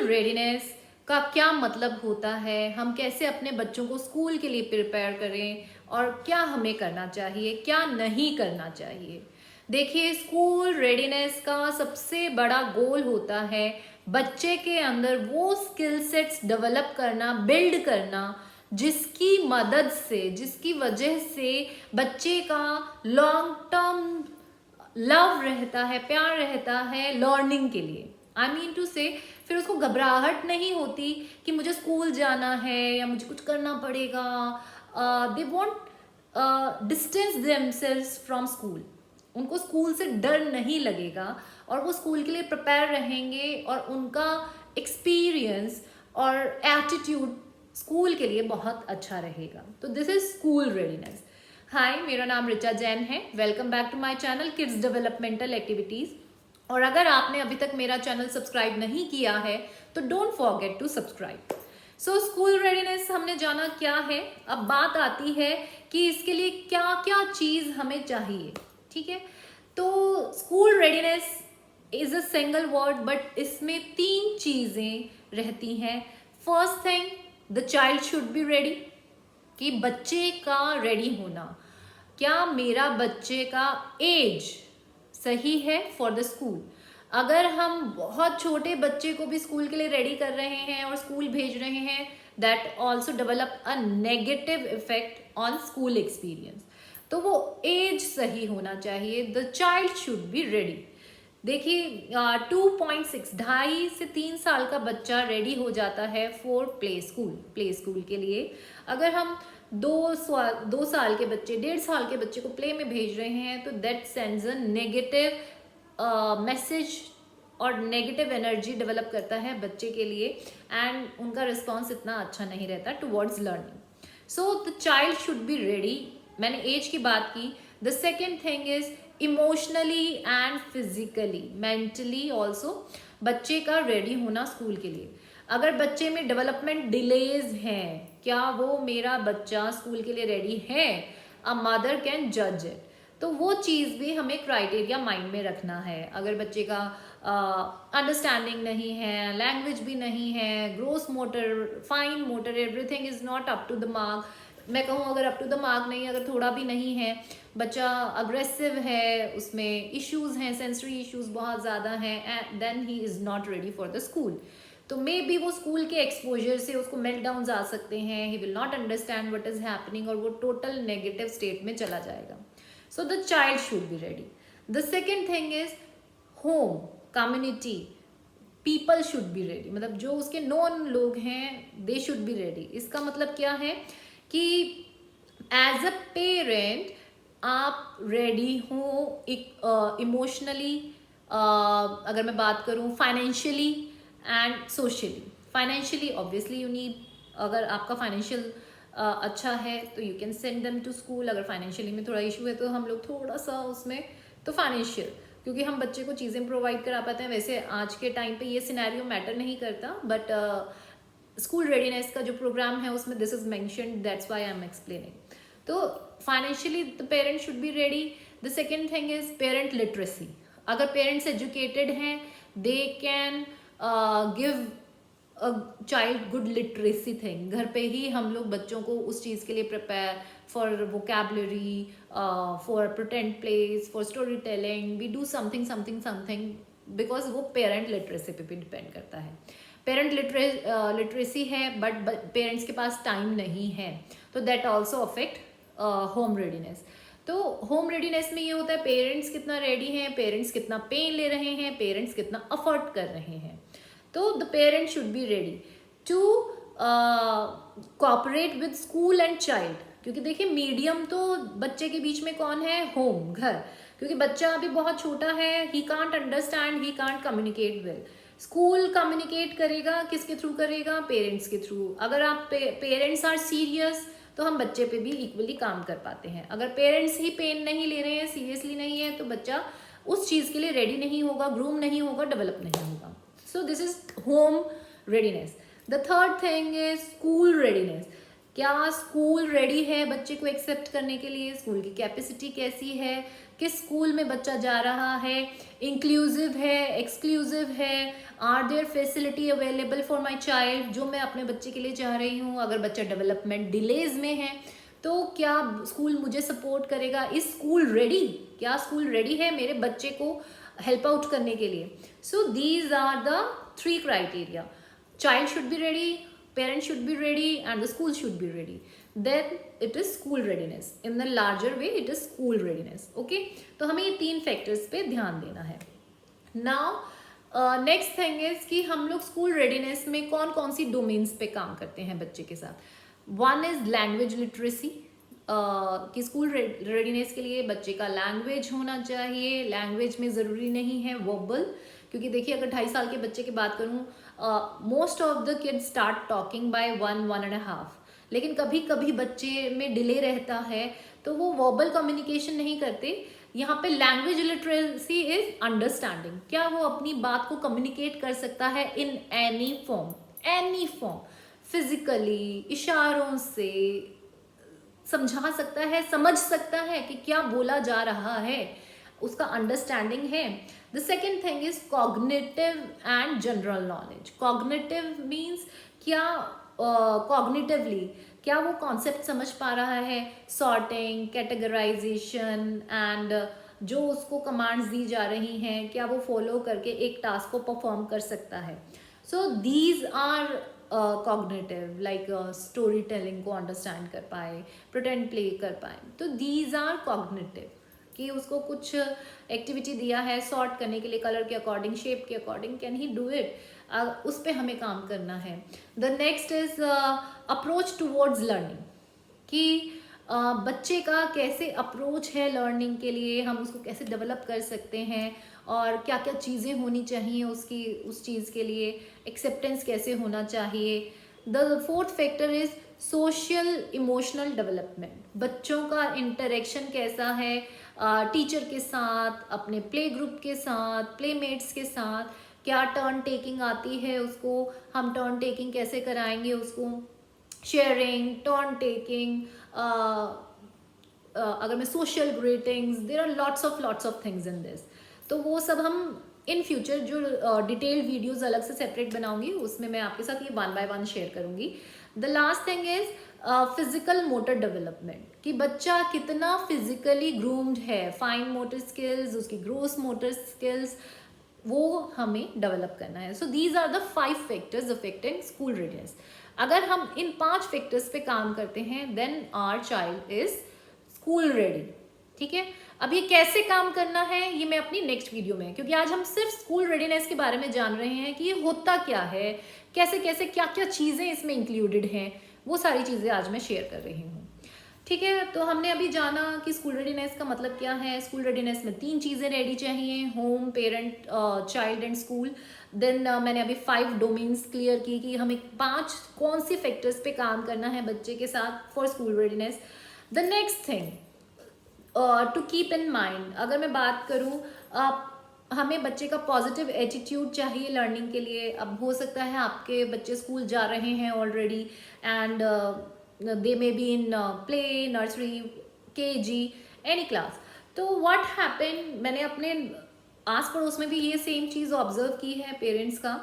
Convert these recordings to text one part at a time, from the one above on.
School readiness का क्या मतलब होता है, हम कैसे अपने बच्चों को स्कूल के लिए प्रिपेयर करें और क्या हमें करना चाहिए, क्या नहीं करना चाहिए। देखिए, स्कूल रेडीनेस का सबसे बड़ा गोल होता है बच्चे के अंदर वो स्किल सेट्स डेवलप करना, बिल्ड करना, जिसकी मदद से, जिसकी वजह से बच्चे का लॉन्ग टर्म लव रहता है, प्यार रहता है लर्निंग के लिए। आई मीन टू से फिर उसको घबराहट नहीं होती कि मुझे स्कूल जाना है या मुझे कुछ करना पड़ेगा। They want distance themselves from school. उनको स्कूल से डर नहीं लगेगा और वो स्कूल के लिए प्रिपेयर रहेंगे और उनका एक्सपीरियंस और एटीट्यूड स्कूल के लिए बहुत अच्छा रहेगा। तो दिस इज स्कूल रेडीनेस। हाय, मेरा नाम ऋचा जैन है। Welcome back to my channel kids developmental activities. और अगर आपने अभी तक मेरा चैनल सब्सक्राइब नहीं किया है तो don't forget to subscribe. So school readiness हमने जाना क्या है। अब बात आती है कि इसके लिए क्या क्या चीज़ हमें चाहिए। ठीक है, तो school readiness is a single word, but इसमें 3 चीज़ें रहती हैं। First thing, the child should be ready, कि बच्चे का रेडी होना। क्या मेरा बच्चे का एज सही है फॉर द स्कूल। अगर हम बहुत छोटे बच्चे को भी स्कूल के लिए रेडी कर रहे हैं और स्कूल भेज रहे हैं, that also develop a negative effect on school experience. तो वो एज सही होना चाहिए। The child should be ready. देखिए, 2.6 ढाई से 3 साल का बच्चा रेडी हो जाता है फॉर प्ले स्कूल के लिए। अगर हम 2 साल के बच्चे, 1.5 साल के बच्चे को प्ले में भेज रहे हैं तो that sends a negative message और नेगेटिव एनर्जी डेवलप करता है बच्चे के लिए, एंड उनका रिस्पॉन्स इतना अच्छा नहीं रहता towards learning. So the child should be ready. मैंने एज की बात की। The second thing is emotionally and physically, mentally also बच्चे का रेडी होना स्कूल के लिए। अगर बच्चे में डेवलपमेंट डिलेज हैं, क्या वो मेरा बच्चा स्कूल के लिए रेडी है, अ मदर कैन जज इट। तो वो चीज़ भी हमें क्राइटेरिया माइंड में रखना है। अगर बच्चे का अंडरस्टैंडिंग नहीं है, लैंग्वेज भी नहीं है, gross motor, fine motor, everything is not up to the mark. मैं कहूँ अगर अप टू द मार्क नहीं, अगर थोड़ा भी नहीं है, बच्चा अग्रेसिव है, उसमें इश्यूज हैं, सेंसरी इश्यूज बहुत ज़्यादा हैं, then he is not ready for the school. तो मे बी वो स्कूल के एक्सपोजर से उसको मेल्टडाउन्स आ सकते हैं, he will not understand what is happening और वो टोटल नेगेटिव स्टेट में चला जाएगा। So the child should be ready. The second thing is home, community, people should be ready. मतलब जो उसके नॉन लोग हैं, दे शुड बी रेडी। इसका मतलब क्या है कि एज अ पेरेंट आप रेडी हो इमोशनली, अगर मैं बात करूँ financially and socially. Financially obviously you need, अगर आपका फाइनेंशियल अच्छा है तो you can send them to school. अगर फाइनेंशियली में थोड़ा इशू है तो हम लोग थोड़ा सा उसमें, तो फाइनेंशियल, क्योंकि हम बच्चे को चीज़ें प्रोवाइड करा पाते हैं। वैसे आज के टाइम पे ये सिनेरियो मैटर नहीं करता, बट स्कूल रेडीनेस का जो प्रोग्राम है उसमें this is mentioned, that's why I am explaining. तो financially the parent should be ready. The second thing is parent literacy. अगर पेरेंट्स एजुकेटेड हैं, they can give a child good literacy thing. घर पे ही हम लोग बच्चों को उस चीज़ के लिए prepare for vocabulary, for pretend place, for story telling, we do something something something, because वो पेरेंट लिटरेसी पे भी डिपेंड करता है। पेरेंट लिटरेसी है बट पेरेंट्स के पास टाइम नहीं है, तो that also affect home readiness. तो होम रेडीनेस में ये होता है पेरेंट्स कितना रेडी हैं, पेरेंट्स कितना पेन ले रहे हैं, पेरेंट्स कितना अफर्ट कर रहे हैं। तो the parent should be ready to cooperate with school and child. क्योंकि देखिए, मीडियम तो बच्चे के बीच में कौन है, होम, घर। क्योंकि बच्चा अभी बहुत छोटा है, he can't understand, he can't communicate well. School communicate करेगा किसके थ्रू करेगा, पेरेंट्स के थ्रू। अगर आप पेरेंट्स आर सीरियस तो हम बच्चे पे भी इक्वली काम कर पाते हैं। अगर पेरेंट्स ही पेन नहीं ले रहे हैं, सीरियसली नहीं है, तो बच्चा उस चीज़ के लिए रेडी नहीं होगा, ग्रूम नहीं होगा, डेवलप नहीं होगा। So this is home readiness. The third thing is school readiness. क्या स्कूल रेडी है बच्चे को एक्सेप्ट करने के लिए, स्कूल की कैपेसिटी कैसी है, किस स्कूल में बच्चा जा रहा है, इंक्लूसिव है, एक्सक्लूसिव है, are there facility available for my child, जो मैं अपने बच्चे के लिए चाह रही हूँ। अगर बच्चा डेवलपमेंट डिलेज में है तो क्या स्कूल मुझे सपोर्ट करेगा, इस स्कूल रेडी, क्या स्कूल रेडी है मेरे बच्चे को हेल्प आउट करने के लिए। So these are the 3 criteria, child should be ready, parents should be ready, and the school should be ready. Then it is school readiness. In the larger way it is school readiness. Okay, तो हमें ये 3 factors पे ध्यान देना है। Now next thing is कि हम लोग स्कूल रेडीनेस में कौन कौन सी डोमेन्स पे काम करते हैं बच्चे के साथ। वन इज लैंग्वेज लिटरेसी, कि स्कूल रेडीनेस के लिए बच्चे का लैंग्वेज होना चाहिए। लैंग्वेज में ज़रूरी नहीं है वर्बल, क्योंकि देखिए अगर 2.5 साल के बच्चे की बात करूँ, most of the kids start talking by 1-1.5, लेकिन कभी कभी बच्चे में डिले रहता है तो वो वर्बल कम्युनिकेशन नहीं करते। यहाँ पे लैंग्वेज लिटरेसी इज अंडरस्टैंडिंग, क्या वो अपनी बात को कम्युनिकेट कर सकता है इन एनी फॉर्म, फिजिकली, इशारों से समझा सकता है, समझ सकता है कि क्या बोला जा रहा है, उसका अंडरस्टैंडिंग है। The second thing is cognitive and general knowledge. Cognitive means क्या कॉग्निटिवली क्या वो कॉन्सेप्ट समझ पा रहा है, सॉर्टिंग, कैटेगराइजेशन एंड जो उसको कमांड्स दी जा रही हैं क्या वो फॉलो करके एक टास्क को परफॉर्म कर सकता है। So these are cognitive, like story telling को अंडरस्टैंड कर पाए, प्रिटेंड प्ले कर पाए, तो दीज आर कॉग्निटिव, कि उसको कुछ एक्टिविटी दिया है सॉर्ट करने के लिए, कलर के अकॉर्डिंग, शेप के according, can he do it, उस पर हमें काम करना है। The next is approach towards learning, कि बच्चे का कैसे अप्रोच है लर्निंग के लिए, हम उसको कैसे डेवलप कर सकते हैं और क्या क्या चीज़ें होनी चाहिए उसकी, उस चीज़ के लिए एक्सेप्टेंस कैसे होना चाहिए। The fourth factor is social emotional development, बच्चों का इंटरेक्शन कैसा है टीचर के साथ, अपने प्ले ग्रुप के साथ, प्लेमेट्स के साथ, क्या टर्न टेकिंग आती है उसको, हम टर्न टेकिंग कैसे कराएंगे उसको, शेयरिंग, टर्न टेकिंग, अगर मैं social greetings, there are lots of things in this. तो वो सब हम इन फ्यूचर जो डिटेल्ड वीडियोस अलग से सेपरेट बनाऊंगी उसमें मैं आपके साथ ये 1 by 1 शेयर करूंगी। The last thing is physical motor development, कि बच्चा कितना फिजिकली ग्रूम्ड है, फाइन मोटर स्किल्स, उसकी ग्रोस मोटर स्किल्स, वो हमें डेवलप करना है। So these are the 5 factors affecting school readiness. अगर हम इन 5 फैक्टर्स पे काम करते हैं then our child is school ready. ठीक है, अब ये कैसे काम करना है ये मैं अपनी नेक्स्ट वीडियो में, क्योंकि आज हम सिर्फ स्कूल रेडीनेस के बारे में जान रहे हैं कि ये होता क्या है, कैसे कैसे क्या क्या चीज़ें इसमें इंक्लूडेड हैं, वो सारी चीज़ें आज मैं शेयर कर रही हूँ। ठीक है, तो हमने अभी जाना कि स्कूल रेडीनेस का मतलब क्या है। स्कूल रेडीनेस में 3 चीज़ें रेडी चाहिए, home, parent, child and school. Then मैंने अभी 5 डोमेन्स क्लियर की कि हमें 5 कौन सी फैक्टर्स पे काम करना है बच्चे के साथ for school readiness. The next thing to keep in mind, अगर मैं बात करूँ हमें बच्चे का पॉजिटिव एटीट्यूड चाहिए लर्निंग के लिए। अब हो सकता है आपके बच्चे स्कूल जा रहे हैं already and they may be in play, nursery, KG, any class. तो व्हाट हैपन, मैंने अपने आस पड़ोस में भी ये सेम चीज़ ऑब्जर्व की है पेरेंट्स का,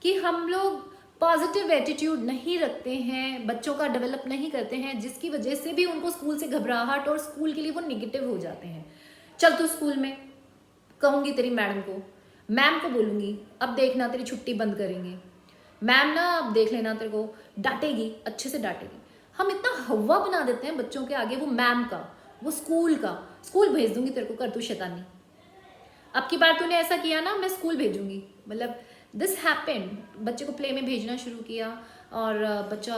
कि हम लोग पॉजिटिव एटीट्यूड नहीं रखते हैं, बच्चों का डेवलप नहीं करते हैं, जिसकी वजह से भी उनको स्कूल से घबराहट और स्कूल के लिए वो निगेटिव हो जाते हैं। चल तू स्कूल में, कहूँगी तेरी मैडम को, मैम को बोलूँगी अब देखना तेरी छुट्टी बंद करेंगे, मैम ना अब देख लेना तेरे को डांटेगी, अच्छे से डांटेगी। हम इतना हवा बना देते हैं बच्चों के आगे, वो मैम का, वो स्कूल का, स्कूल भेज दूंगी तेरे को, कर तू शैतानी, अब की बार तूने ऐसा किया ना मैं स्कूल भेजूंगी। मतलब दिस हैपेंड, बच्चे को प्ले में भेजना शुरू किया और बच्चा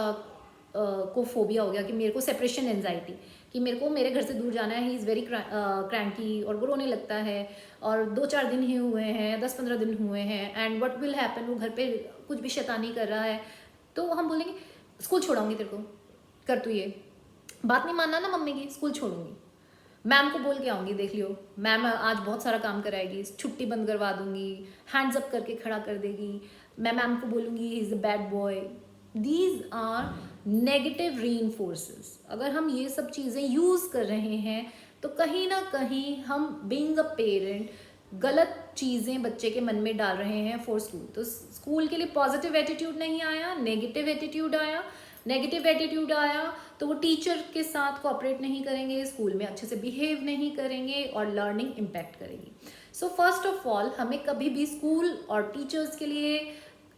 को फोबिया हो गया कि मेरे को सेपरेशन एंजाइटी, कि मेरे को मेरे घर से दूर जाना है, ही इज़ वेरी क्रैंकी और वो रोने लगता है, और 2-4 दिन ही हुए हैं, 10-15 दिन हुए हैं, एंड व्हाट विल हैपन, वो घर पे कुछ भी शैतानी कर रहा है, तो हम बोलेंगे स्कूल छोड़ाऊंगी तेरे को, कर तू ये बात नहीं मानना ना मम्मी की, स्कूल छोड़ूंगी, मैम को बोल के आऊँगी, देख लियो मैम आज बहुत सारा काम कराएगी, छुट्टी बंद करवा दूंगी, हैंड्स अप करके खड़ा कर देगी, मैं मैम को बोलूँगी he is a bad boy. These are negative reinforces. अगर हम ये सब चीज़ें यूज़ कर रहे हैं तो कहीं ना कहीं हम बीइंग अ पेरेंट गलत चीज़ें बच्चे के मन में डाल रहे हैं फॉर स्कूल। तो स्कूल के लिए पॉजिटिव एटीट्यूड नहीं आया, नेगेटिव एटीट्यूड आया। नेगेटिव एटीट्यूड आया तो वो टीचर के साथ कोऑपरेट नहीं करेंगे, स्कूल में अच्छे से बिहेव नहीं करेंगे और लर्निंग इम्पैक्ट करेगी। सो फर्स्ट ऑफ ऑल हमें कभी भी स्कूल और टीचर्स के लिए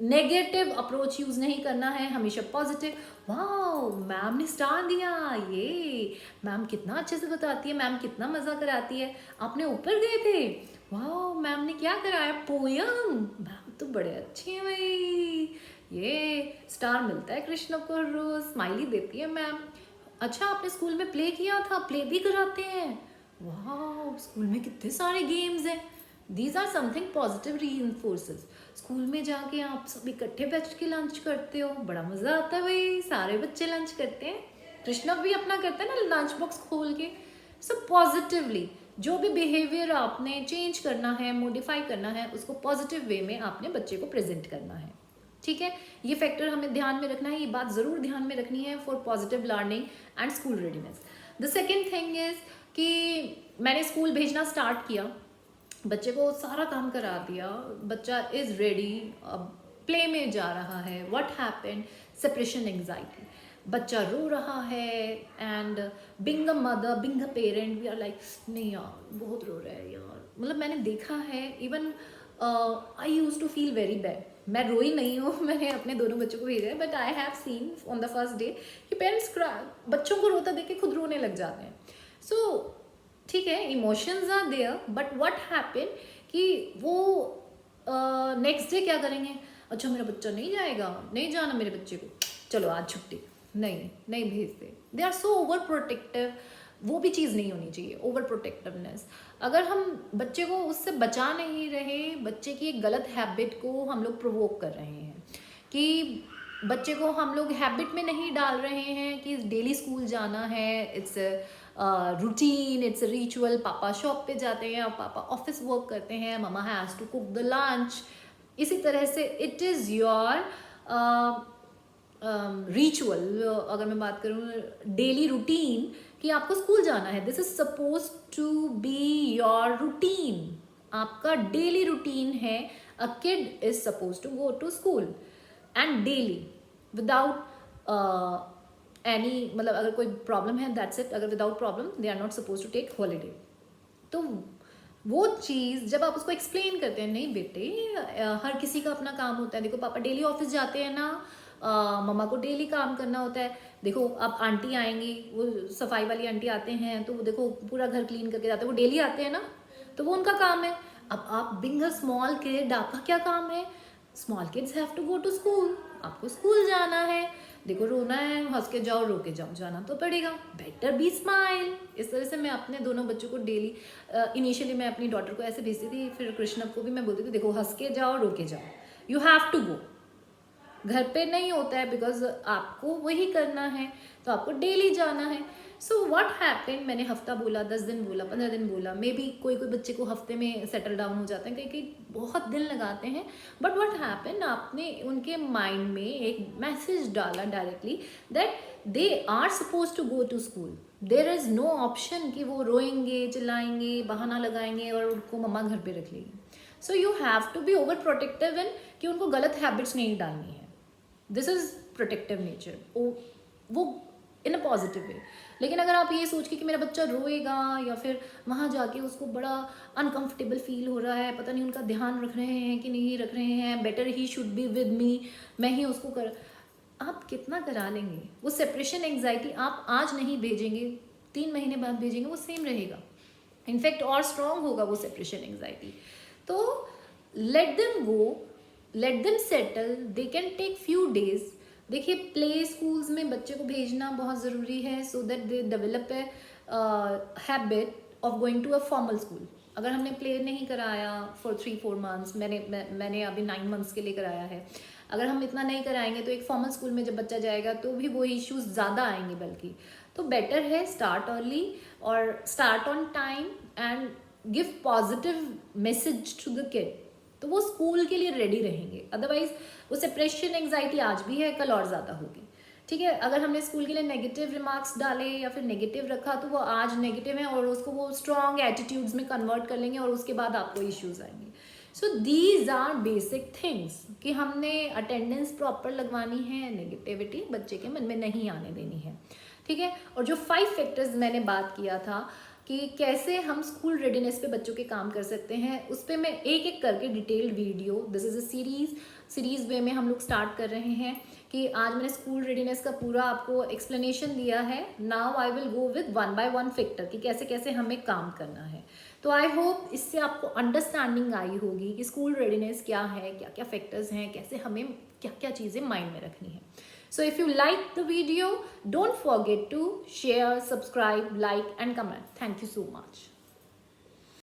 नेगेटिव अप्रोच यूज नहीं करना है, हमेशा पॉजिटिव। वाह मैम ने स्टार दिया, ये मैम कितना अच्छे से बताती है, मैम कितना मजा कराती है, आपने ऊपर गए थे, वाह मैम ने क्या कराया, पोयम, मैम तो बड़े अच्छे हैं भाई, ये स्टार मिलता है कृष्ण को रोज, स्माइली देती है मैम। अच्छा आपने स्कूल में प्ले किया था, प्ले भी कराते हैं, वाह स्कूल में कितने सारे गेम्स हैं। These are something positive reinforces. School में जाके आप सब इकट्ठे बैठ के लंच करते हो, बड़ा मज़ा आता है भाई, सारे बच्चे लंच करते हैं, कृष्णा भी अपना करता है ना लंच बॉक्स खोल के। सो पॉजिटिवली जो भी बिहेवियर आपने चेंज करना है, मॉडिफाई करना है, उसको पॉजिटिव वे में आपने बच्चे को प्रेजेंट करना है। ठीक है, ये फैक्टर हमें ध्यान में रखना है, ये बात ज़रूर ध्यान में रखनी है for positive learning and school readiness. The second thing is कि मैंने स्कूल भेजना स्टार्ट किया, बच्चे को सारा काम करा दिया, बच्चा इज़ रेडी, अब प्ले में जा रहा है, व्हाट हैपेंड, सेपरेशन एंग्जाइटी, बच्चा रो रहा है and being a mother, being a parent, we are like नहीं यार बहुत रो रहा है यार। मतलब मैंने देखा है, even I use to feel very bad, मैं रोई नहीं हूँ, मैंने अपने दोनों बच्चों को भेजा है, but I have seen on the first day कि पेरेंट्स बच्चों को रोता देख के खुद रोने लग जाते हैं। सो ठीक है, emotions are there, but what happen कि वो नेक्स्ट डे क्या करेंगे, अच्छा मेरा बच्चा नहीं जाएगा, नहीं जाना मेरे बच्चे को, चलो आज छुट्टी, नहीं नहीं भेजते। They are so over protective, वो भी चीज़ नहीं होनी चाहिए, ओवर प्रोटेक्टिवनेस। अगर हम बच्चे को उससे बचा नहीं रहे, बच्चे की एक गलत हैबिट को हम लोग प्रोवोक कर रहे हैं, कि बच्चे को हम लोग हैबिट में नहीं डाल रहे हैं कि डेली स्कूल जाना है, इट्स रूटीन, इट्स रिचुअल, पापा शॉप पे जाते हैं और पापा ऑफिस वर्क करते हैं, ममा has to cook the lunch, इसी तरह से इट इज़ योर रिचुअल। अगर मैं बात करूँ डेली रूटीन कि आपको स्कूल जाना है, this is suppose to be your routine, आपका डेली रूटीन है। A kid is suppose to go to school and daily without any, मतलब अगर कोई प्रॉब्लम है दैट्स इट, अगर without problem they are not suppose to take holiday. तो वो चीज़ जब आप उसको एक्सप्लेन करते हैं, नहीं बेटे हर किसी का अपना काम होता है, देखो पापा डेली ऑफिस जाते हैं ना, मम्मा को डेली काम करना होता है, देखो अब आंटी आएंगी, वो सफाई वाली आंटी आते हैं तो वो देखो पूरा घर क्लीन करके जाते हैं, वो डेली आते हैं ना, तो वो उनका काम है। अब आप बिंग अ स्मॉल किड, आपका क्या काम है, small kids have to go to school, आपको स्कूल जाना है, देखो रोना है हंस के जाओ, रो के जाओ, जाना तो पड़ेगा, बेटर बी स्माइल। इस तरह से मैं अपने दोनों बच्चों को डेली, इनिशियली मैं अपनी डॉटर को ऐसे भेजती थी, फिर कृष्णप को भी मैं बोलती थी देखो हंस के जाओ, रो के जाओ, यू हैव टू गो। घर पे नहीं होता है बिकॉज आपको वही करना है, तो आपको डेली जाना है। सो व्हाट हैपेंड, मैंने हफ्ता बोला, 10 दिन बोला, 15 दिन बोला, मे बी कोई कोई बच्चे को हफ्ते में सेटल डाउन हो जाते हैं, कई कई बहुत दिन लगाते हैं, बट व्हाट हैपेंड, आपने उनके माइंड में एक मैसेज डाला directly that they are suppose to go to school, there is no option कि वो रोएंगे, चिल्लाएंगे, बहाना लगाएंगे और उनको मम्मा घर पे रख लेगी। So you have to be over protective in कि उनको गलत हैबिट्स नहीं डालनी है, दिस इज प्रोटेक्टिव नेचर, वो इन अ पॉजिटिव वे। लेकिन अगर आप ये सोच के कि मेरा बच्चा रोएगा या फिर वहाँ जाके उसको बड़ा अनकंफर्टेबल फील हो रहा है, पता नहीं उनका ध्यान रख रहे हैं कि नहीं रख रहे हैं, better he should be with me, मैं ही उसको कर, आप कितना करा लेंगे, वो सेपरेशन एंग्जाइटी आप आज नहीं भेजेंगे, 3 महीने बाद भेजेंगे, वो सेम रहेगा, इनफैक्ट और स्ट्रॉन्ग होगा वो सेपरेशन एंग्जाइटी। तो let them go, let them settle, they can take few days. देखिए प्ले स्कूल्स में बच्चे को भेजना बहुत ज़रूरी है so that they develop a habit of going to a formal school. अगर हमने प्ले नहीं कराया फॉर 3-4 मंथ्स, मैंने अभी 9 मंथ्स के लिए कराया है, अगर हम इतना नहीं कराएंगे तो एक फॉर्मल स्कूल में जब बच्चा जाएगा तो भी वो इश्यूज़ ज़्यादा आएंगे, बल्कि तो बेटर है स्टार्ट अर्ली और start on time and give positive message to the kid, तो वो स्कूल के लिए रेडी रहेंगे। अदरवाइज वो सेपरेशन एंग्जाइटी आज भी है, कल और ज़्यादा होगी। ठीक है, अगर हमने स्कूल के लिए नेगेटिव रिमार्क्स डाले या फिर नेगेटिव रखा तो वो आज नेगेटिव है और उसको वो स्ट्रॉन्ग एटीट्यूड्स में कन्वर्ट कर लेंगे और उसके बाद आपको इश्यूज आएंगे। So these are basic things कि हमने अटेंडेंस प्रॉपर लगवानी है, नेगेटिविटी बच्चे के मन में नहीं आने देनी है। ठीक है, और जो 5 फैक्टर्स मैंने बात किया था कि कैसे हम स्कूल रेडीनेस पे बच्चों के काम कर सकते हैं, उस पर मैं एक एक करके detailed video, this is a series way में हम लोग स्टार्ट कर रहे हैं कि आज मैंने स्कूल रेडीनेस का पूरा आपको एक्सप्लेनेशन दिया है। Now I will go with 1 by 1 factor कि कैसे कैसे हमें काम करना है। तो आई होप इससे आपको अंडरस्टैंडिंग आई होगी कि स्कूल रेडीनेस क्या है, क्या क्या फैक्टर्स हैं, कैसे हमें क्या क्या चीज़ें माइंड में रखनी है। So if you like the video, don't forget to share, subscribe, like and comment. Thank you so much.